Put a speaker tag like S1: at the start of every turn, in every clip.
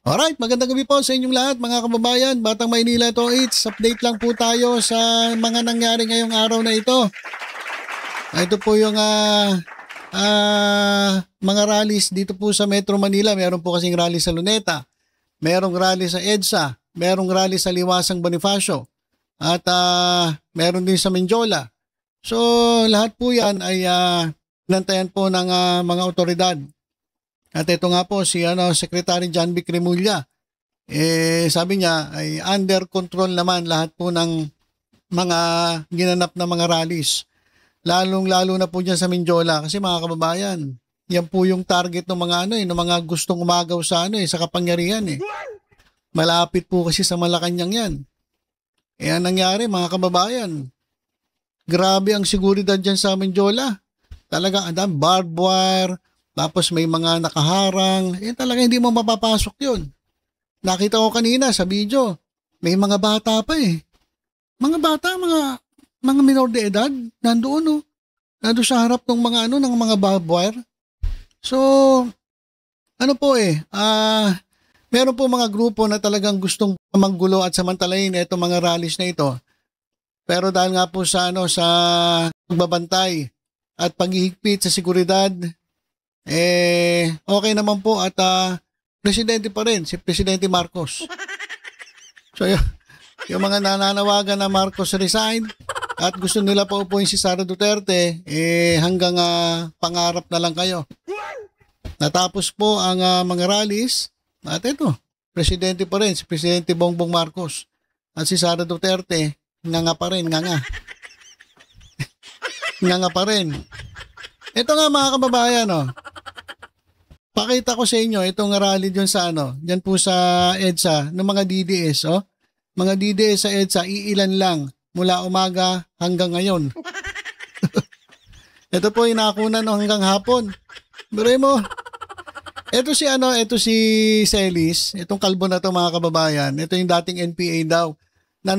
S1: Alright, magandang gabi po sa inyong lahat mga kababayan. Batang Maynila to it's update lang po tayo sa mga nangyari ngayong araw na ito. Ito po yung mga rallies dito po sa Metro Manila. Meron po kasing rally sa Luneta, merong rally sa EDSA, merong rally sa Liwasang Bonifacio, at meron din sa Menjola. So lahat po yan ay nantayan po ng mga otoridad. At ito nga po si Secretary John Vic Remulla, sabi niya ay under control naman lahat po ng mga ginanap na mga rallies. Lalong-lalo na po dyan sa Menjola kasi mga kababayan, yan po yung target ng mga ng mga gustong umagaw sa sa kapangyarihan Malapit po kasi sa Malacanang yan. Ang nangyari mga kababayan, grabe ang seguridad dyan sa Menjola. Talaga ang barbed wire. Tapos may mga nakaharang. Talaga hindi mo mapapasok yun. Nakita ko kanina sa video, may mga bata pa Mga bata, mga minor de edad, nandoon nandoon sa harap ng mga ng mga barbed wire. So, meron po mga grupo na talagang gustong manggulo at samantalahin itong mga rallies na ito. Pero dahil nga po sa sa pagbabantay at paghihigpit sa seguridad, okay naman po at presidente pa rin, si Presidente Marcos. So yung mga nananawagan na Marcos resign at gusto nila pa upuin si Sara Duterte, hanggang pangarap na lang kayo. Natapos po ang mga rallies at ito, presidente pa rin, si Presidente Bongbong Marcos. At si Sara Duterte, nga pa rin, nga pa rin. Ito nga mga kababayan, pakita ko sa inyo itong rally dyan sa dyan po sa EDSA ng mga DDS, Mga DDS sa EDSA, iilan lang mula umaga hanggang ngayon. Ito po yung nakunan hanggang hapon. Biro mo. Ito si Celis, itong kalbo na to mga kababayan. Ito yung dating NPA daw na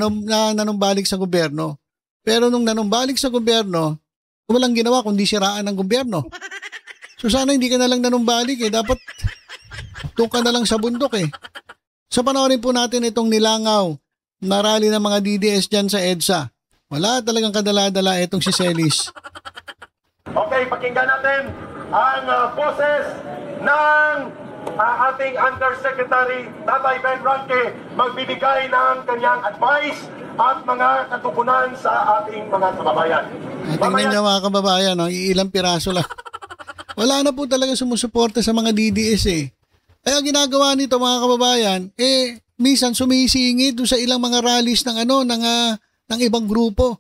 S1: nanumbalik sa gobyerno. Pero nung nanumbalik sa gobyerno, walang ginawa kundi siraan ng gobyerno. So sana hindi ka na lang nanumbalik Dapat doon ka na lang sa bundok So panoorin po natin itong nilangaw na rally ng mga DDS dyan sa EDSA. Wala talagang kadala-dala itong si Celis.
S2: Okay, pakinggan natin ang boses ng ating Undersecretary Tatay Ben Ranque magbibigay ng kanyang advice at mga katugunan sa ating mga kababayan.
S1: Tingnan niyo mga kababayan, ilang piraso lang. Wala na po talaga sumusuporta sa mga DDS Kaya ginagawa nito mga kababayan, minsan sumisingit doon sa ilang mga rallies ng ng ibang grupo.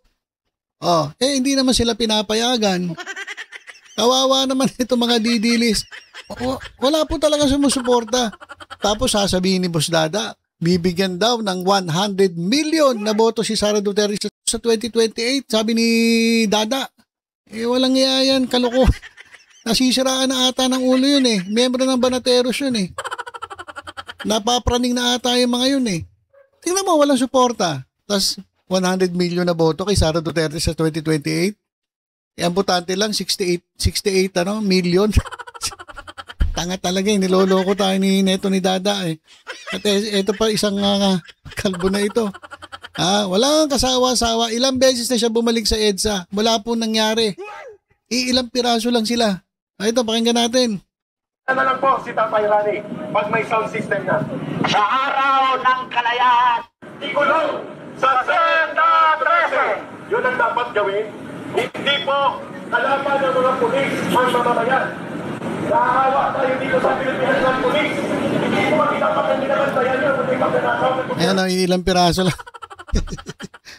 S1: Hindi naman sila pinapayagan. Kawawa naman itong mga DDLs. Wala po talaga sumusuporta. Tapos sasabihin ni Boss Dada, bibigyan daw ng 100 million na boto si Sara Duterte sa 2028. Sabi ni Dada, walang iya yan, kaloko. Nasisiraan na ata ng ulo yun Miyembro ng Banateros yun Napapraning na ata yung mga yun Tingnan mo, walang suporta. Tapos 100 million na boto kay Sara Duterte sa 2028. Ang butante lang 68 million. Tanga talaga niloloko tayo ni Neto ni Dada At ito pa isang kalbo na ito. Walang kasawa-sawa. Ilang beses na siya bumalik sa EDSA. Wala po nangyari. Ilang piraso lang sila. Ito, pakinggan natin.
S2: Ano lang po si Tatay Rani pag may sound system na.
S3: Sa araw ng kalayaan,
S2: ikulong sa Senda 13. Yun ang dapat gawin. Hindi po kalaban ng mga pulis ang mamamayan. Naawa tayo dito sa Pilipinas ng pulis. Hindi po makita pa kami naman tayan yun.
S1: Ayan, ilang piraso lang.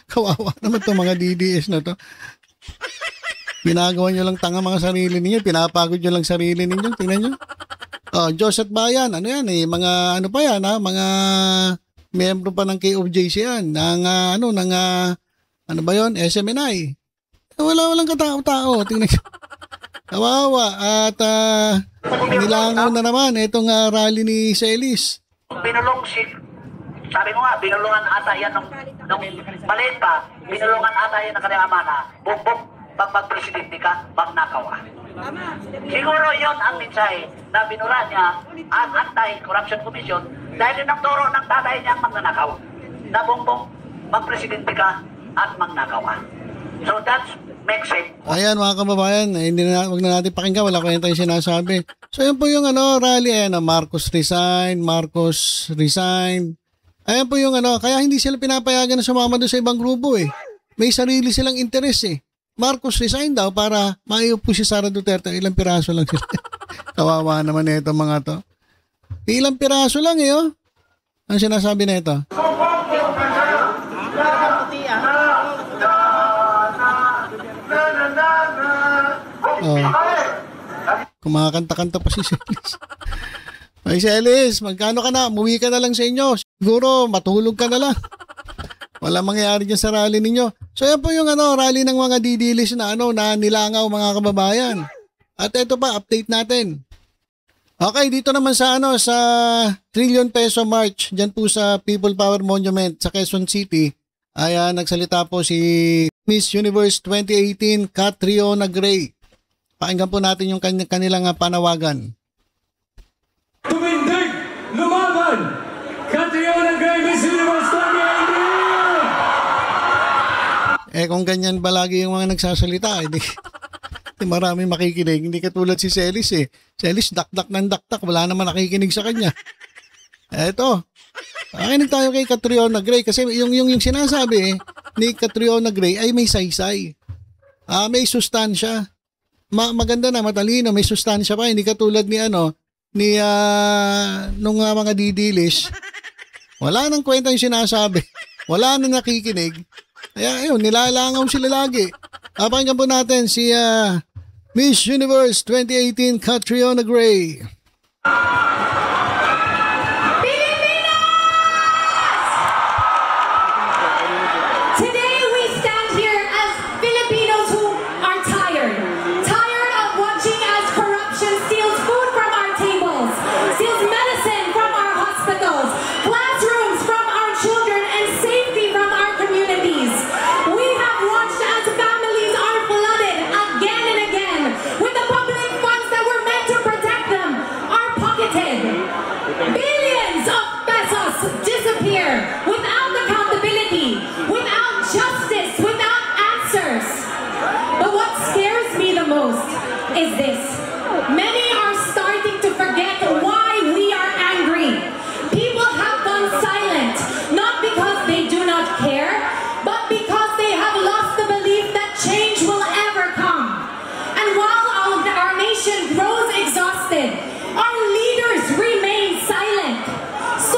S1: Kawawa naman itong mga DDS na to. Pinagawa nyo lang tanga mga sarili ninyo. Pinapagod nyo lang sarili ninyo. Tingnan nyo. Diyos at Bayan. Ano yan Mga pa yan mga miyembro pa ng KOJC yan. Ano ba yun? SMNI. Walang katao-tao. Tingnan nyo. Kawawa. At nilangaw na naman itong rally ni Celis.
S3: binulong sabi ko nga, binulungan ata yan nung maliit pa, binulungan ata yan ng kanyang ama na, bugbog, pag magpresidente ka, magnakaw ka. Siguro yon ang mensahe na binura niya ang Anti-Corruption Commission dahil yun ang turo ng tatay niyang magnanakaw. Na bongbong, magpresidente ka at magnakaw ka. So that makes it.
S1: Ayan mga kababayan, wag na natin pakinggan, wala ko yung sinasabi. So yun po yung rally, Marcos resign, Marcos resign. Ayan po yung kaya hindi sila pinapayagan na sumama doon sa ibang grupo eh. May sarili silang interes eh. Marcos resign daw para maiupo si Sara Duterte. Ilang piraso lang sila. Kawawa naman ito mga to. Ilang piraso lang eh oh. Ang sinasabi na ito? Oh. Kumakanta-kanta pa si Celis. Ay Celis, magkano ka na? Umuwi ka na lang sa inyo. Siguro matulog ka na lang. Wala mangyayari dyan sa rally ninyo. So yan po yung rally ng mga didilis na na nilangaw mga kababayan. At ito pa, update natin. Okay, dito naman sa sa Trillion Peso March, dyan po sa People Power Monument sa Quezon City, ay nagsalita po si Miss Universe 2018 Catriona Gray. Pakinggan po natin yung kanilang panawagan.
S4: Tumindig! Lumaban! Catriona Gray, Miss Universe 2018!
S1: Kung ganyan ba lagi yung mga nagsasalita, hindi marami makikinig. Hindi katulad si Celis eh. Celis, dakdak ng dakdak. Wala naman nakikinig sa kanya. Eto. Pakinig tayo kay Catriona Gray kasi yung sinasabi ni Catriona Gray ay may saysay. May sustansya. Maganda na, matalino, may sustansya pa. Hindi katulad ni nung mga didilis. Wala nang kwenta yung sinasabi. Wala nang nakikinig. Kaya ayun, nilalangaw sila lagi. Pakinggan po natin si Miss Universe 2018 Catriona Gray.
S5: Today we stand here as Filipinos who are tired of watching as corruption steals food from our tables, steals medicine from our hospitals, classrooms from our children, and safety from our communities. We have watched as families are flooded again and again with the public funds that were meant to protect them are pocketed. Billions of pesos disappear without accountability, without justice, without answers. But what scares me the most is this. Many are starting to forget why we are angry. People have gone silent, not because they do not care, but because they have lost the belief that change will ever come. And while our nation grows exhausted, our leaders remain silent. So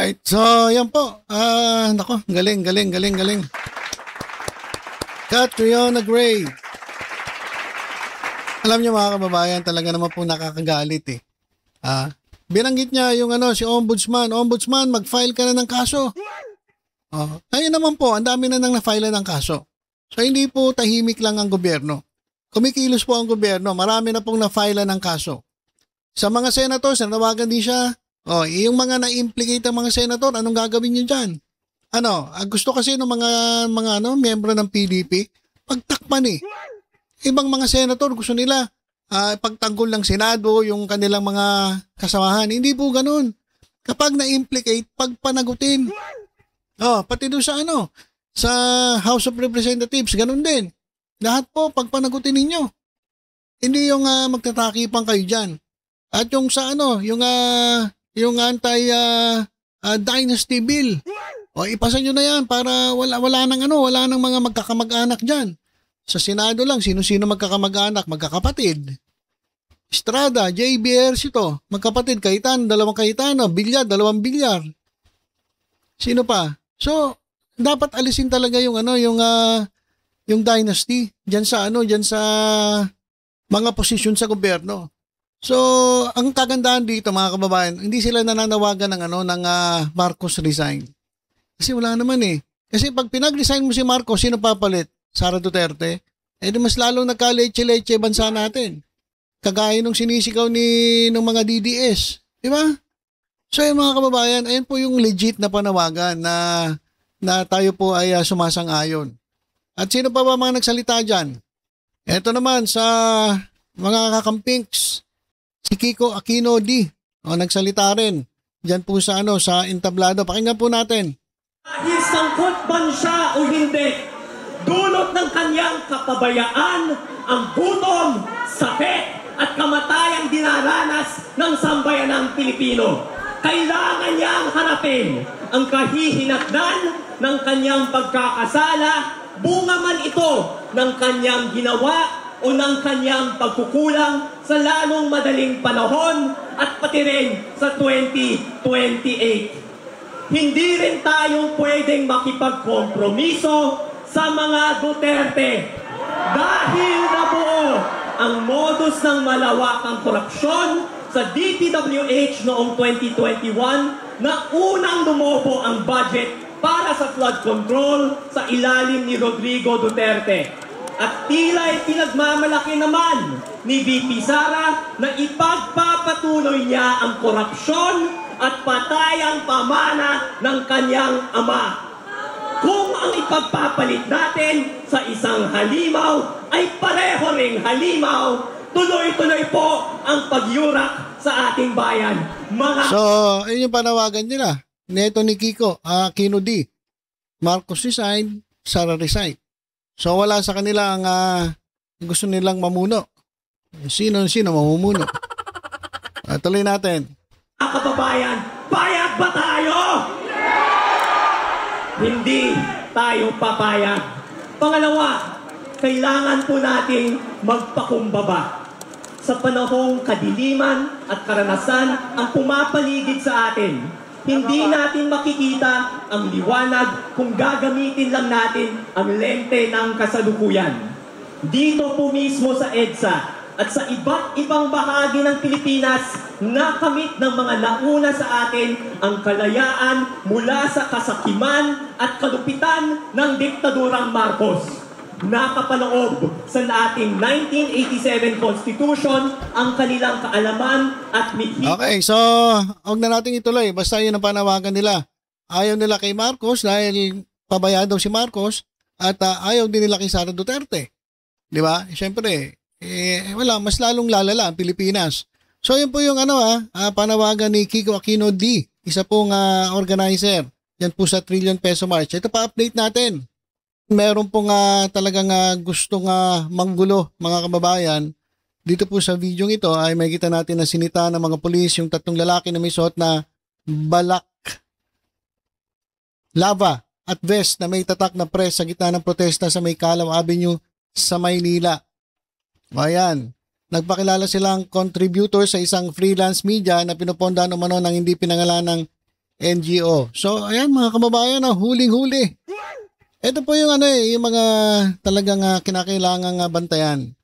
S1: Alright, so yan po. Nako, galing. Catriona Gray. Alam niyo mga kababayan, talaga naman po nakakagalit eh. Binanggit niya yung si Ombudsman. Ombudsman, mag-file ka na ng kaso. Ngayon naman po, ang dami na nang na-file ng kaso. So hindi po tahimik lang ang gobyerno. Kumikilos po ang gobyerno. Marami na pong na-file ng kaso. Sa mga senators, nanawagan din siya. Yung mga na-implicate ang mga senator, anong gagawin niyo dyan? Gusto kasi ng mga miyembro ng PDP, pagtakpan eh. Ibang mga senator gusto nila pagtanggol ng Senado yung kanilang mga kasamahan. Hindi po ganun. Kapag na-implicate, pagpanagutin. Pati doon sa House of Representatives, ganun din. Lahat po, pagpanagutin ninyo. Hindi yung magtatakipang kayo dyan. At yung sa yung anti-dynasty bill. Ipasa nyo na yan para wala nang mga magkakamag-anak dyan. Sa Senado lang, sino-sino magkakamag-anak, magkakapatid. Estrada, JBRC to, magkapatid, Cayetano, 2 Cayetano, Bilyar, 2 Bilyar. Sino pa? So, dapat alisin talaga yung dynasty diyan sa mga posisyon sa gobyerno. So, ang kagandahan dito mga kababayan, hindi sila nananawagan ng Marcos resign. Kasi wala naman eh. Kasi pag pinag-resign mo si Marcos, sino papalit? Sara Duterte? Di mas lalong nagka-leche-leche bansa natin. Kagaya nung sinisigaw ng mga DDS. Di ba? So yung mga kababayan, ayun po yung legit na panawagan na tayo po ay sumasang-ayon. At sino pa ba mga nagsalita dyan? Ito naman sa mga kakampings, si Kiko Aquino D. Nagsalita rin. Diyan po sa entablado. Pakinggan po natin.
S6: Dahil sangkot man siya o hindi, dulot ng kanyang kapabayaan ang gutom, sakit at kamatayang dinaranas ng sambayanang Pilipino. Kailangan niyang harapin ang kahihinatnan ng kanyang pagkakasala, bunga man ito ng kanyang ginawa o ng kanyang pagkukulang sa lalong madaling panahon at pati rin sa 2028. Hindi rin tayo pwedeng makipagkompromiso sa mga Duterte dahil nabuo ang modus ng malawakang korupsyon sa DPWH noong 2021 na unang lumobo ang budget para sa flood control sa ilalim ni Rodrigo Duterte. At tila'y pinagmamalaki naman ni VP Sara na ipagpapatuloy niya ang korupsyon at patayang pamana ng kanyang ama. Kung ang ipagpapalit natin sa isang halimaw ay pareho ring halimaw, tuloy-tuloy po ang pagyurak sa ating bayan.
S1: So, yun yung panawagan nila. Neto ni Kiko, Aquino D. Marcos resign, Sara resign. So, wala sa kanila ang gusto nilang mamuno. Sino mamumuno? Tuloy natin.
S6: Kababayan, payag ba tayo? Hindi tayo papayag. Pangalawa, kailangan po nating magpakumbaba. Sa panahong kadiliman at karanasan ang pumapaligid sa atin, hindi natin makikita ang liwanag kung gagamitin lang natin ang lente ng kasalukuyan. Dito po mismo sa EDSA at sa iba't ibang bahagi ng Pilipinas, nakamit ng mga nauna sa atin ang kalayaan mula sa kasakiman at kalupitan ng diktadurang Marcos. Nakapaloob sa ating 1987 Constitution ang kanilang kaalaman at mithi.
S1: Okay, so huwag na natin ituloy. Basta yun ang panawagan nila. Ayaw nila kay Marcos dahil pabayaan daw si Marcos at ayaw din nila kay Sara Duterte. Di ba? Siyempre, wala, mas lalong lalala ang Pilipinas. So yun po yung panawagan ni Kiko Aquino D. Isa pong organizer. Yan po sa Trillion Peso March. Ito pa-update natin. Meron pong talagang gustong manggulo mga kababayan. Dito po sa video ito ay makikita natin na sinita ng mga pulis yung 3 lalaki na may suot na balak, lava at vest na may tatak na press sa gitna ng protesta sa May Calaw Avenue sa Maynila. Ayan, nagpakilala silang contributor sa isang freelance media na pinupondahan umano ng hindi pinangalanang NGO. So, ayan mga kababayan, huling-huli. Ito po yung yung mga talagang kinakailangang bantayan.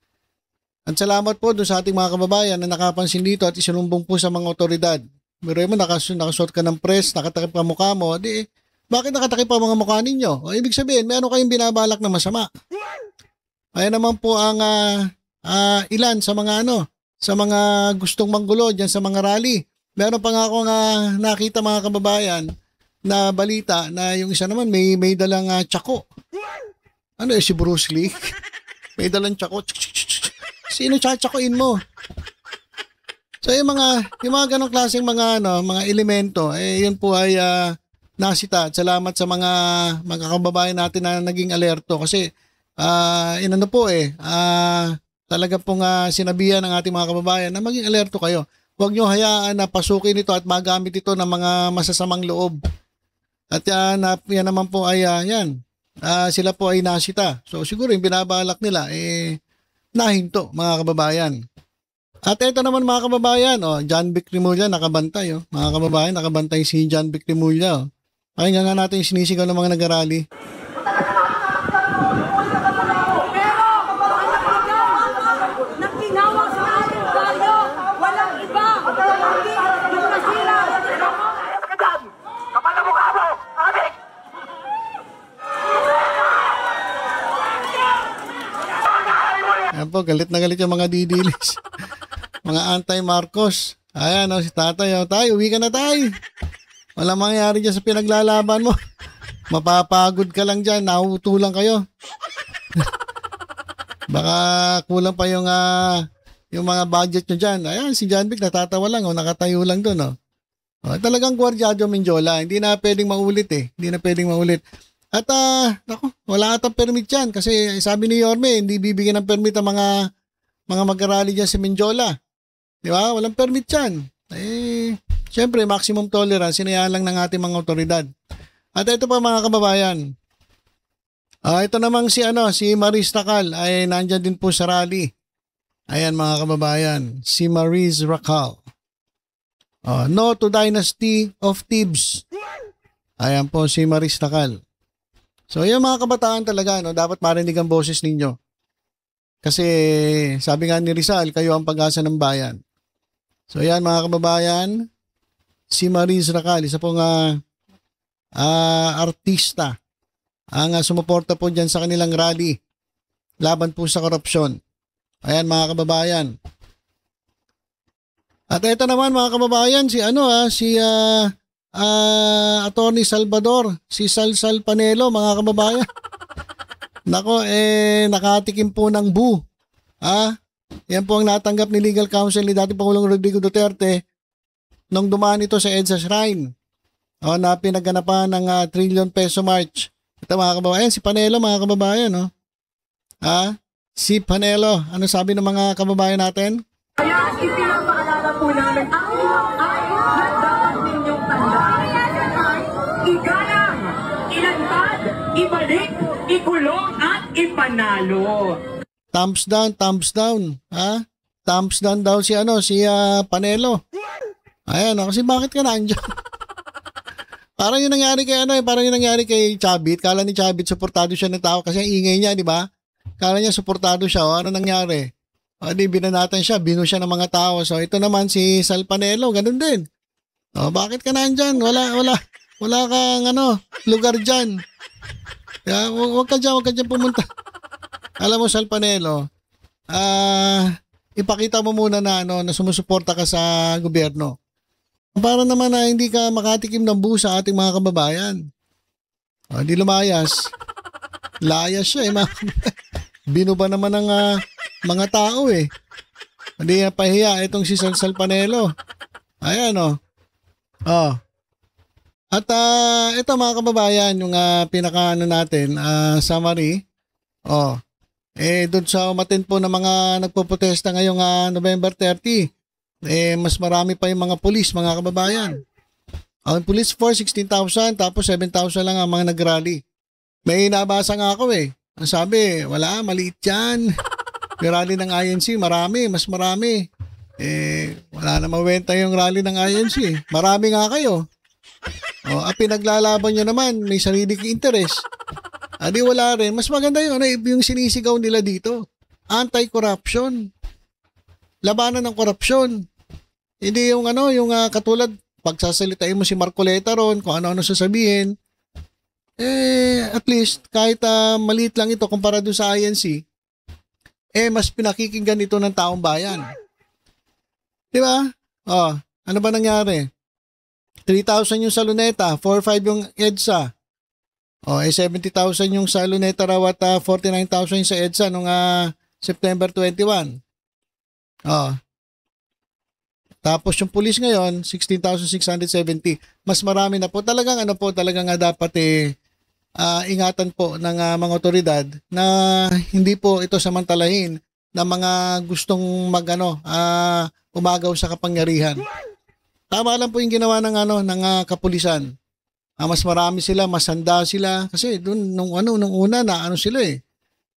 S1: At salamat po doon sa ating mga kababayan na nakapansin dito at isinumbong po sa mga otoridad. Pero mo, nakasuot ka ng press, nakatakip ka mukha mo, bakit nakatakip pa mga mukha ninyo? O, ibig sabihin, meron kayong binabalak na masama. Ayan naman po ang ilan sa mga sa mga gustong manggulo dyan sa mga rally. Meron pa nga akong nakita mga kababayan na balita na yung isa naman may dalang tsako. Si Bruce Lee? May dalang tsako. Sino tsatsakuin mo? So yung mga ganong klaseng mga elemento, yun po ay nasita. At salamat sa mga kababayan natin na naging alerto kasi talaga pong sinabihan ng ating mga kababayan na maging alerto kayo. Huwag nyo hayaan na pasukin ito at magamit ito ng mga masasamang loob. At yan naman po ay sila po ay nasita. So siguro yung binabalak nila nahinto mga kababayan. At ito naman mga kababayan, John Vic Rimulya nakabantay. Mga kababayan, nakabantay si John Vic Rimulya. Pakinggan nga natin yung sinisigaw ng mga nag-arali. Ayan po, galit na galit yung mga didilis. Mga anti-Marcos. Ayan si tatay. Tay, uwi ka na tay. Walang mangyayari dyan sa pinaglalaban mo. Mapapagod ka lang dyan. Nahutulang kayo. Baka kulang pa yung mga budget nyo dyan. Ayan, si John Vic natatawa lang. Nakatayo lang doon. Talagang Guardiado Mindiola. Hindi na pwedeng maulit Hindi na pwedeng maulit. At wala atang permit yan kasi sabi ni Yorme, hindi bibigyan ng permit ang mga mag-arali dyan sa Mindiola. Di ba? Walang permit yan. Siyempre, maximum tolerance, sinayaan lang ng ating mga otoridad. At ito pa mga kababayan. Ito namang si Maris Racal ay nandyan din po sa rally. Ayan mga kababayan, si Maris Racal. No to Dynasty of Thieves. Ayan po si Maris Racal. So, yung mga kabataan talaga, dapat marinig ang boses ninyo. Kasi, sabi nga ni Rizal, kayo ang pag-asa ng bayan. So, yan mga kababayan, si Maris Racal, isa pong artista, ang sumuporta po dyan sa kanilang rally, laban po sa korupsyon. Ayan mga kababayan. At ito naman mga kababayan, si Attorney Salvador, si Salsal Panelo, mga kababayan. Nako, nakatikim po ng bu. Yan po ang natanggap ni Legal Counsel ni dating Pangulong Rodrigo Duterte nung dumaan ito sa EDSA Shrine. Na pinaganapan ng ₱1 trillion march. Ito mga kababayan, si Panelo mga kababayan. Si Panelo, ano sabi ng mga kababayan natin?
S7: Kaya ipinapaalala po namin ang ilang-ayon na dapat ninyong tandaan. Igalang, ilantad, ibalik, ikulong at ipanalo.
S1: Thumbs down. Thumbs down daw si Panelo. Ayan, kasi bakit ka nandiyan? Parang yung nangyari kay Chabit. Kala ni Chabit suportado siya ng tao kasi ang ingay niya, di ba? Kala niya suportado siya. Ano nangyari? Di binanatan siya, binu siya ng mga tao. So ito naman si Sal Panelo, ganun din. Bakit ka nandyan? Wala kang lugar dyan. Huwag ka dyan pumunta. Alam mo Sal Panelo, ipakita mo muna na sumusuporta ka sa gobyerno. Para naman na hindi ka makatikim ng buo sa ating mga kababayan. Di lumayas. Layas siya Binu ba naman ng mga tao Hindi pahiya itong si Sal Panelo. Ayan At ito mga kababayan, yung pinaka natin, summary. Doon sa umatin po ng mga nagpoprotesta ngayong November 30, mas marami pa yung mga pulis, mga kababayan. Ang police force, 16,000, tapos 7,000 lang ang mga nag-rally. May nabasa nga ako Ang sabi, wala, maliit yan. Yung rally ng INC, mas marami. Wala na mawenta yung rally ng INC. Marami nga kayo. O, pinaglalaban nyo naman, may sariling interest. Di wala rin. Mas maganda yun, yung sinisigaw nila dito. Anti-corruption. Labanan ng korupsyon. Hindi yung katulad, pagsasalitain mo si Marcoleta ron, kung ano-ano sasabihin, at least, kahit maliit lang ito kumpara doon sa INC, mas pinakikinggan ito ng taong bayan. Di ba? Ano ba nangyari? 3,000 yung sa Luneta, 4,500 yung EDSA. 70,000 yung sa Luneta raw at 49,000 yung sa EDSA nung September 21. Tapos yung pulis ngayon, 16,670. Mas marami na po. Talagang dapat ingatan po ng mga otoridad na hindi po ito samantalahin na mga gustong umagaw sa kapangyarihan. Tama lang po yung ginawa ng kapulisan. Mas marami sila, mas handa sila kasi doon nung una sila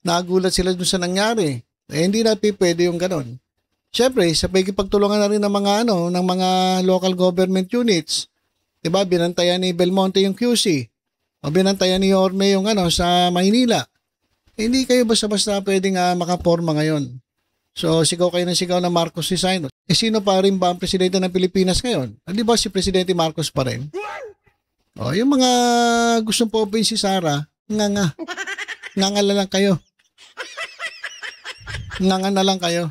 S1: nagulat sila doon sa nangyari. Hindi na pwede yung ganon. Siyempre, sa pagkipagtulungan na rin ng mga local government units. 'Di ba? Binantayan ni Belmonte yung QC. O binantayan ni Yorme yung sa Maynila. Hindi kayo basta-basta pwedeng makaporma ngayon. So, sigaw kayo ng sigaw na Marcos resign. Sino pa rin ba ang presidente ng Pilipinas ngayon? Di ba si Presidente Marcos pa rin? Yung mga gustong po-open si Sara, nga. Nga na lang kayo. Nga na lang kayo.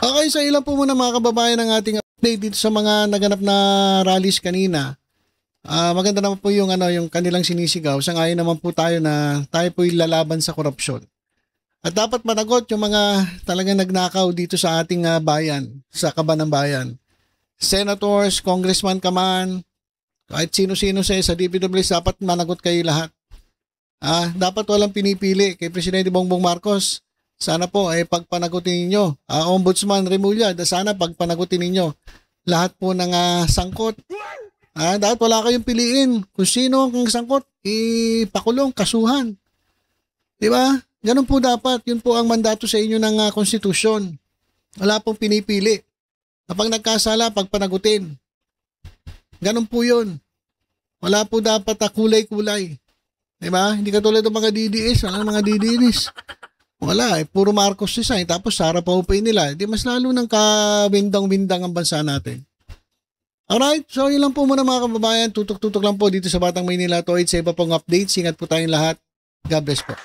S1: Okay, so ilan po muna mga kababayan ng ating update dito sa mga naganap na rallies kanina. Maganda naman po yung kanilang sinisigaw. Sangayon naman po tayo na tayo po lalaban sa korupsyon. At dapat managot yung mga talagang nagnakaw dito sa ating bayan, sa kaban ng bayan. Senators, congressman ka man, kahit sino-sino sa DPWH, dapat managot kayo lahat. Dapat walang pinipili kay Presidente Bongbong Marcos. Sana po pagpanagutin ninyo. Ombudsman Remulla, sana pagpanagutin ninyo lahat po ng sangkot. Dapat wala kayong piliin. Kung sino ang sangkot, ipakulong, kasuhan. Di ba? Ganun po dapat. Yun po ang mandato sa inyo ng konstitusyon. Wala pong pinipili. Kapag nagkasala, pagpanagutin. Ganun po yun. Wala po dapat kulay-kulay. Di ba? Hindi katulad ng mga DDS. Walang mga DDS. Wala, puro Marcos resign. Tapos Sara pa upay nila. Di mas lalo ng kawindang-windang ang bansa natin. Alright, so yun lang po muna mga kababayan. Tutok-tutok lang po dito sa Batang Maynila. Sa iba pong updates. Ingat po tayong lahat. God bless po.